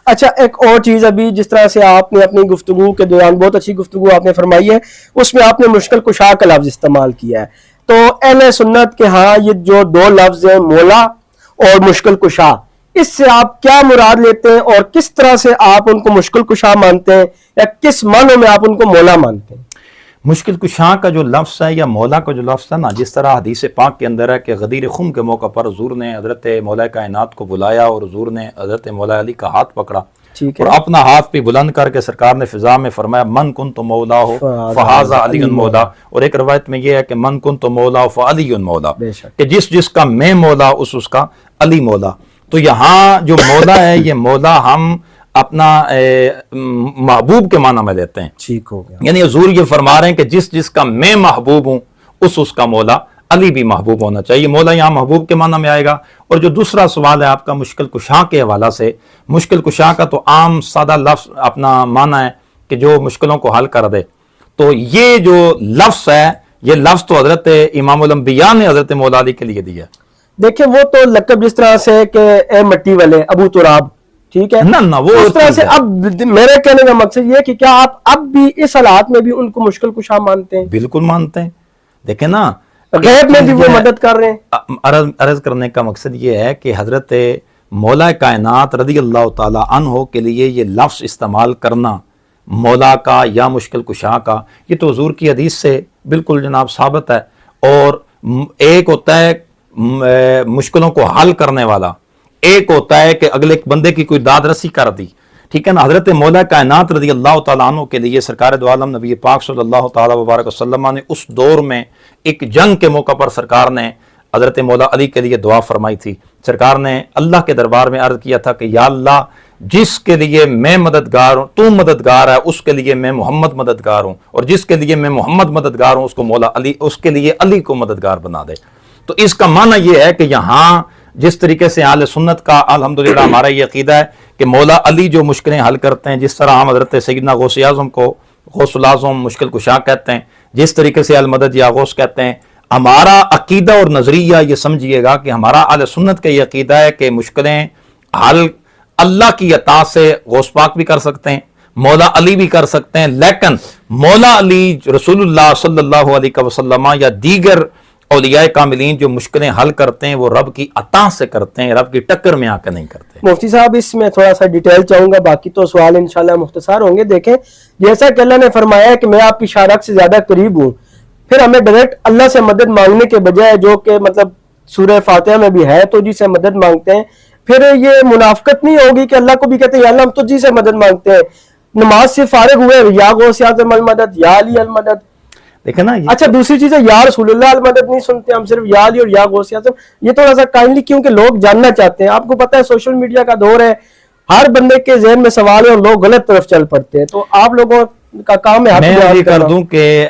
اچھا ایک اور چیز، ابھی جس طرح سے آپ نے اپنی گفتگو کے دوران بہت اچھی گفتگو آپ نے فرمائی ہے، اس میں آپ نے مشکل کشا کا لفظ استعمال کیا ہے. تو اہل سنت کے ہاں یہ جو دو لفظ ہیں مولا اور مشکل کشا، اس سے آپ کیا مراد لیتے ہیں اور کس طرح سے آپ ان کو مشکل کشا مانتے ہیں یا کس معنوں میں آپ ان کو مولا مانتے ہیں؟ مشکل کشا کا جو لفظ ہے یا مولا کا جو لفظ ہے نا، جس طرح حدیث پاک کے اندر ہے کہ غدیر خم کے موقع پر حضور نے حضرت مولا کائنات کو بلایا اور حضور نے حضرت مولا علی کا ہاتھ پکڑا اور اپنا ہاتھ بھی بلند کر کے سرکار نے فضا میں فرمایا من کنت مولا ہو فہذا علی مولا، اور ایک روایت میں یہ ہے کہ من کنت مولا فعلی مولا، کہ جس جس کا میں مولا اس کا علی مولا. تو یہاں جو مولا ہے یہ مولا ہم اپنا محبوب کے معنی میں لیتے ہیں. ٹھیک ہو گیا. یعنی حضور یہ فرما رہے ہیں کہ جس جس کا میں محبوب ہوں اس کا مولا علی بھی محبوب ہونا چاہیے. مولا یہاں محبوب کے معنی میں آئے گا. اور جو دوسرا سوال ہے آپ کا مشکل کشا کے حوالہ سے، مشکل کشا کا تو عام سادہ لفظ اپنا معنی ہے کہ جو مشکلوں کو حل کر دے. تو یہ جو لفظ ہے یہ لفظ تو حضرت امام الانبیاء نے حضرت مولا علی کے لیے دیا. دیکھیں وہ تو لقب جس طرح سے کہ اے مٹی والے ابو تراب، ٹھیک ہے نہ وہ اس طرح سے. اب میرے کہنے کا مقصد یہ کہ کیا آپ اب بھی اس حالات میں بھی ان کو مشکل کشا مانتے ہیں؟ بالکل مانتے ہیں. دیکھیں نا غیب میں بھی وہ مدد کر رہے ہیں. عرض کرنے کا مقصد یہ ہے کہ حضرت مولا کائنات رضی اللہ تعالی عنہ کے لیے یہ لفظ استعمال کرنا مولا کا یا مشکل کشا کا، یہ تو حضور کی حدیث سے بالکل جناب ثابت ہے. اور ایک ہوتا ہے مشکلوں کو حل کرنے والا، ایک ہوتا ہے کہ اگلے بندے کی کوئی داد رسی کر دی، ٹھیک ہے نا. حضرت مولا کائنات رضی اللہ تعالیٰ عنہ کے لیے سرکار دو عالم نبی پاک صلی اللہ تعالیٰ وبارک وسلم نے اس دور میں ایک جنگ کے موقع پر سرکار نے حضرت مولا علی کے لیے دعا فرمائی تھی. سرکار نے اللہ کے دربار میں عرض کیا تھا کہ یا اللہ جس کے لیے میں مددگار ہوں تو مددگار ہے، اس کے لیے میں محمد مددگار ہوں، اور جس کے لیے میں محمد مددگار ہوں اس کو مولا علی، اس کے لیے علی کو مددگار بنا دے. تو اس کا معنی یہ ہے کہ یہاں جس طریقے سے اہل سنت کا الحمدللہ ہمارا یہ عقیدہ ہے کہ مولا علی جو مشکلیں حل کرتے ہیں، جس طرح ہم حضرت سیدنا غوث اعظم کو غوث الاعظم مشکل کشا کہتے ہیں، جس طریقے سے المدد یا غوث کہتے ہیں، ہمارا عقیدہ اور نظریہ یہ سمجھیے گا کہ ہمارا اہل سنت کا یہ عقیدہ ہے کہ مشکلیں حل اللہ کی عطا سے غوث پاک بھی کر سکتے ہیں، مولا علی بھی کر سکتے ہیں، لیکن مولا علی رسول اللہ صلی اللہ علیہ وسلم یا دیگر اولیاء کاملین جو مشکلیں حل کرتے ہیں وہ رب کی عطا سے کرتے ہیں، رب کی ٹکر میں آ کے نہیں کرتے. مفتی صاحب اس میں تھوڑا سا ڈیٹیل چاہوں گا، باقی تو سوال انشاءاللہ مختصر ہوں گے. دیکھیں جیسا کہ اللہ نے فرمایا ہے کہ میں آپ کی شارک سے زیادہ قریب ہوں، پھر ہمیں ڈائریکٹ اللہ سے مدد مانگنے کے بجائے جو کہ مطلب سورہ فاتحہ میں بھی ہے تو جی سے مدد مانگتے ہیں، پھر یہ منافقت نہیں ہوگی کہ اللہ کو بھی کہتے ہیں یا اللہ ہم تو جی سے مدد مانگتے ہیں، نماز سے فارغ ہوئے یا غوث اعظم المدد یا علی المدد. دیکھیں نا اچھا دوسری چیز ہے یا رسول اللہ المدد نہیں سنتے ہم، صرف یا علی اور یا غوث اعظم. یہ تھوڑا سا کائنڈلی کیونکہ لوگ جاننا چاہتے ہیں. آپ کو پتہ ہے سوشل میڈیا کا دور ہے، ہر بندے کے ذہن میں سوال ہے اور لوگ غلط طرف چل پڑتے ہیں. تو آپ لوگوں کا کام ہے. میں یہ کر دوں کہ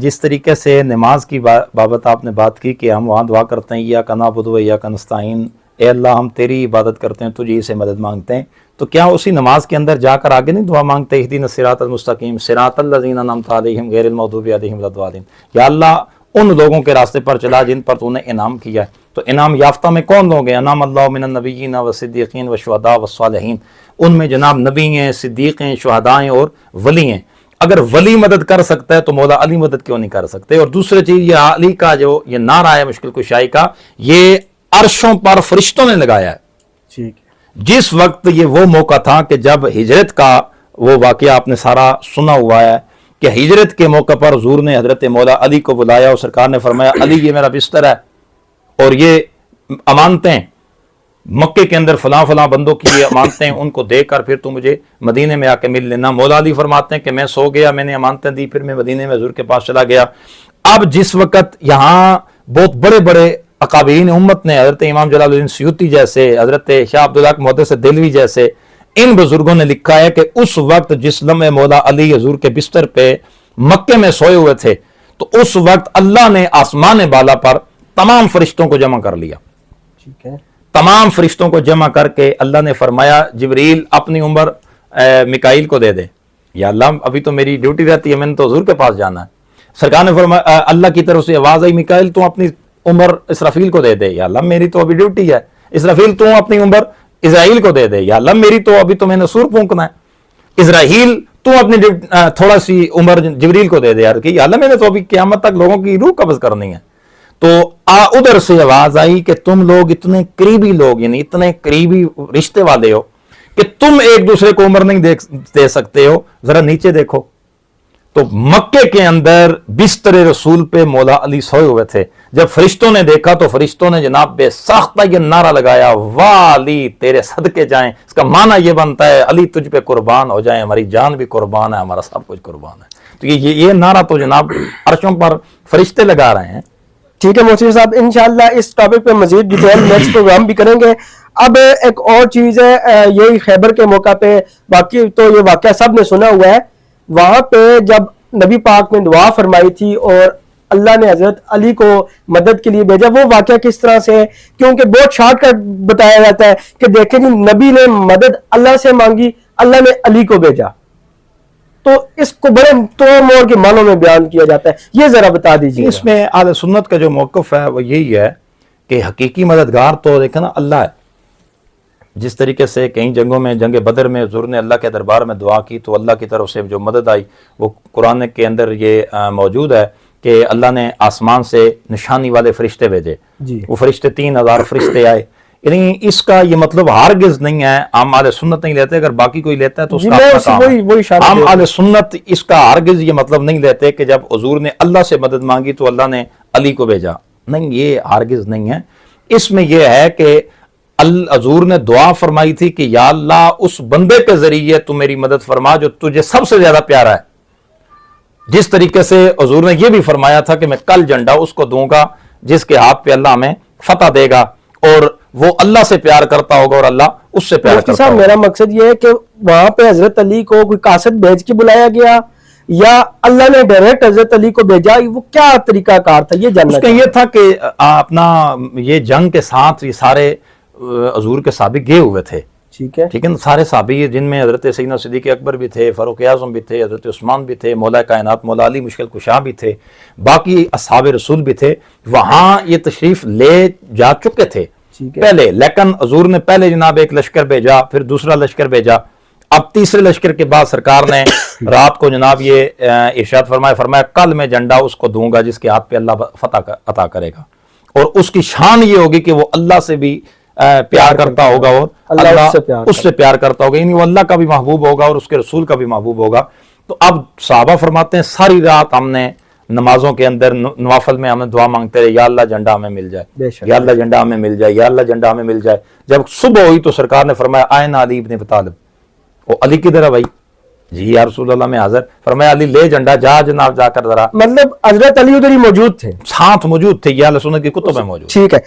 جس طریقے سے نماز کی بابت آپ نے بات کی کہ ہم وہاں دعا کرتے ہیں یا نعبد و یا نستعین، اے اللہ ہم تیری عبادت کرتے ہیں، تجھے سے مدد مانگتے ہیں، تو کیا اسی نماز کے اندر جا کر آگے نہیں دعا مانگتے اہدینا الصراط المستقیم صراط الذین انعمت علیہم غیر المغضوب علیہم ولا الضالین، یا اللہ ان لوگوں کے راستے پر چلا جن پر تو نے انعام کیا ہے. تو انعام یافتہ میں کون لوگ ہیں؟ انعم اللہ من النبیین والصدیقین والشہداء والصالحین، ان میں جناب نبی ہیں، صدیق ہیں، شہداء ہیں اور ولی ہیں. اگر ولی مدد کر سکتا ہے تو مولا علی مدد کیوں نہیں کر سکتے؟ اور دوسری چیز یہ علی کا جو یہ نعرہ ہے مشکل کشائی کا، یہ عرشوں پر فرشتوں نے لگایا ہے. ٹھیک ہے. جس وقت یہ وہ موقع تھا کہ جب ہجرت کا وہ واقعہ آپ نے سارا سنا ہوا ہے کہ ہجرت کے موقع پر حضور نے حضرت مولا علی کو بلایا اور سرکار نے فرمایا علی یہ میرا بستر ہے اور یہ امانتیں مکے کے اندر فلاں فلاں بندوں کی یہ امانتیں، ان کو دے کر پھر تو مجھے مدینے میں آ کے مل لینا. مولا علی فرماتے ہیں کہ میں سو گیا، میں نے امانتیں دی، پھر میں مدینے میں حضور کے پاس چلا گیا. اب جس وقت یہاں بہت بڑے بڑے اکابرین امت نے حضرت امام جلال الدین سیوطی جیسے، حضرت شاہ عبداللہ محدث دہلوی جیسے ان بزرگوں نے لکھا ہے کہ اس وقت جس لمحے مولا علی حضور کے بستر پہ مکے میں سوئے ہوئے تھے تو اس وقت اللہ نے آسمان بالا پر تمام فرشتوں کو جمع کر لیا. ٹھیک ہے. تمام فرشتوں کو جمع کر کے اللہ نے فرمایا جبریل اپنی عمر میکائیل کو دے دے. یا اللہ ابھی تو میری ڈیوٹی رہتی ہے، میں نے تو حضور کے پاس جانا ہے. سرکار نے فرمایا اللہ کی طرف سے آواز آئی میکائیل تو اپنی عمر اسرافیل کو دے دے. یا اللہ میری تو ابھی ڈیوٹی ہے. اسرافیل تو اپنی عمر اسرائیل کو دے دے، یا اللہ میری تو ابھی تو میں نے سور پھونکنا ہے، اسرائیل تو اپنی تھوڑا سی عمر جبریل کو دے دے یار کہ یا اللہ میں نے تو ابھی قیامت تک لوگوں کی روح قبض کرنی ہے. تو ادھر سے آواز آئی کہ تم لوگ اتنے قریبی لوگ، یعنی اتنے قریبی رشتے والے ہو کہ تم ایک دوسرے کو عمر نہیں دے سکتے ہو، ذرا نیچے دیکھو. تو مکے کے اندر بستر رسول پہ مولا علی سوئے ہوئے تھے. جب فرشتوں نے دیکھا تو فرشتوں نے جناب بے ساختہ یہ نعرہ لگایا، واہ علی تیرے صدقے جائیں. اس کا معنی یہ بنتا ہے علی تجھ پہ قربان ہو جائیں، ہماری جان بھی قربان ہے، ہمارا سب کچھ قربان ہے. تو یہ نعرہ تو جناب عرشوں پر فرشتے لگا رہے ہیں. ٹھیک ہے محسن صاحب، انشاءاللہ اس ٹاپک پہ مزید ڈیٹیل نیکسٹ پروگرام بھی کریں گے. اب ایک اور چیز ہے، یہی خیبر کے موقع پہ، باقی تو یہ واقعہ سب نے سنا ہوا ہے، وہاں پہ جب نبی پاک نے دعا فرمائی تھی اور اللہ نے حضرت علی کو مدد کے لیے بھیجا، وہ واقعہ کس طرح سے ہے؟ کیونکہ بہت شارٹ کٹ بتایا جاتا ہے کہ دیکھیں جی نبی نے مدد اللہ سے مانگی، اللہ نے علی کو بھیجا، تو اس کو بڑے توڑ موڑ کے معنوں میں بیان کیا جاتا ہے. یہ ذرا بتا دیجیے. اس میں اہل سنت کا جو موقف ہے وہ یہی ہے کہ حقیقی مددگار تو دیکھیں نا اللہ ہے. جس طریقے سے کئی جنگوں میں، جنگ بدر میں حضور نے اللہ کے دربار میں دعا کی تو اللہ کی طرف سے جو مدد آئی وہ قرآن کے اندر یہ موجود ہے کہ اللہ نے آسمان سے نشانی والے فرشتے بھیجے. جی. وہ فرشتے 3000 فرشتے آئے. یعنی اس کا یہ مطلب ہرگز نہیں ہے، عام اہل سنت نہیں لیتے، اگر باقی کوئی لیتا ہے تو اس کا اپنا کام ہے. عام اہل سنت اس کا ہرگز یہ مطلب نہیں لیتے کہ جب حضور نے اللہ سے مدد مانگی تو اللہ نے علی کو بھیجا. نہیں، یہ ہرگز نہیں ہے. اس میں یہ ہے کہ حضور نے دعا فرمائی تھی کہ یا اللہ اس بندے کے ذریعے تو میری مدد فرما جو تجھے سب سے زیادہ پیارا ہے. جس طریقے سے حضور نے یہ بھی فرمایا تھا کہ میں کل جھنڈا اس کو دوں گا جس کے ہاتھ پہ اللہ ہمیں فتح دے گا، اور وہ اللہ سے پیار کرتا ہوگا اور اللہ اس سے پیار کرتا ہوگا. میرا مقصد یہ ہے کہ وہاں پہ حضرت علی کو کوئی قاصد بھیج کے بلایا گیا یا اللہ نے ڈائریکٹ حضرت علی کو بھیجا، وہ کیا طریقہ کار تھا یہ جاننا. اس کا یہ تھا کہ اپنا یہ جنگ کے ساتھ یہ سارے حضور کے صحابی گئے ہوئے تھے. ٹھیک ہے. ٹھیک ہے نا، سارے صحابی جن میں حضرت سیدنا صدیق اکبر بھی تھے، فاروق اعظم بھی تھے، حضرت عثمان بھی تھے، مولا کائنات مولا علی مشکل کشا بھی تھے، باقی اصحاب رسول بھی تھے. وہاں یہ تشریف لے جا چکے تھے پہلے، لیکن حضور نے پہلے جناب ایک لشکر بھیجا، پھر دوسرا لشکر بھیجا. اب تیسرے لشکر کے بعد سرکار نے رات کو جناب یہ ارشاد فرمایا کل میں جھنڈا اس کو دوں گا جس کے ہاتھ پہ اللہ فتح عطا کرے گا، اور اس کی شان یہ ہوگی کہ وہ اللہ سے بھی پیار کرتا ہوگا اور اللہ اس سے پیار کرتا ہوگا، یعنی وہ اللہ کا بھی محبوب ہوگا اور اس کے رسول کا بھی محبوب ہوگا. تو اب صحابہ فرماتے ہیں ساری رات ہم نے نمازوں کے اندر نوافل میں ہمیں دعا مانگتے رہے، یا اللہ جھنڈا ہمیں مل جائے، یا اللہ جھنڈا ہمیں مل جائے، یا اللہ جھنڈا ہمیں مل جائے. جب صبح ہوئی تو سرکار نے فرمایا آئین علی ابن ابی طالب. وہ علی کدھر ہے بھائی؟ جی یا رسول اللہ میں حاضر. فرمایا علی لے جھنڈا، جا جناب جا کر ذرا. مطلب حضرت علی ادھر ہی موجود تھے، ساتھ موجود تھے، یہ اہل سنت کی کتب میں موجود. ٹھیک ہے.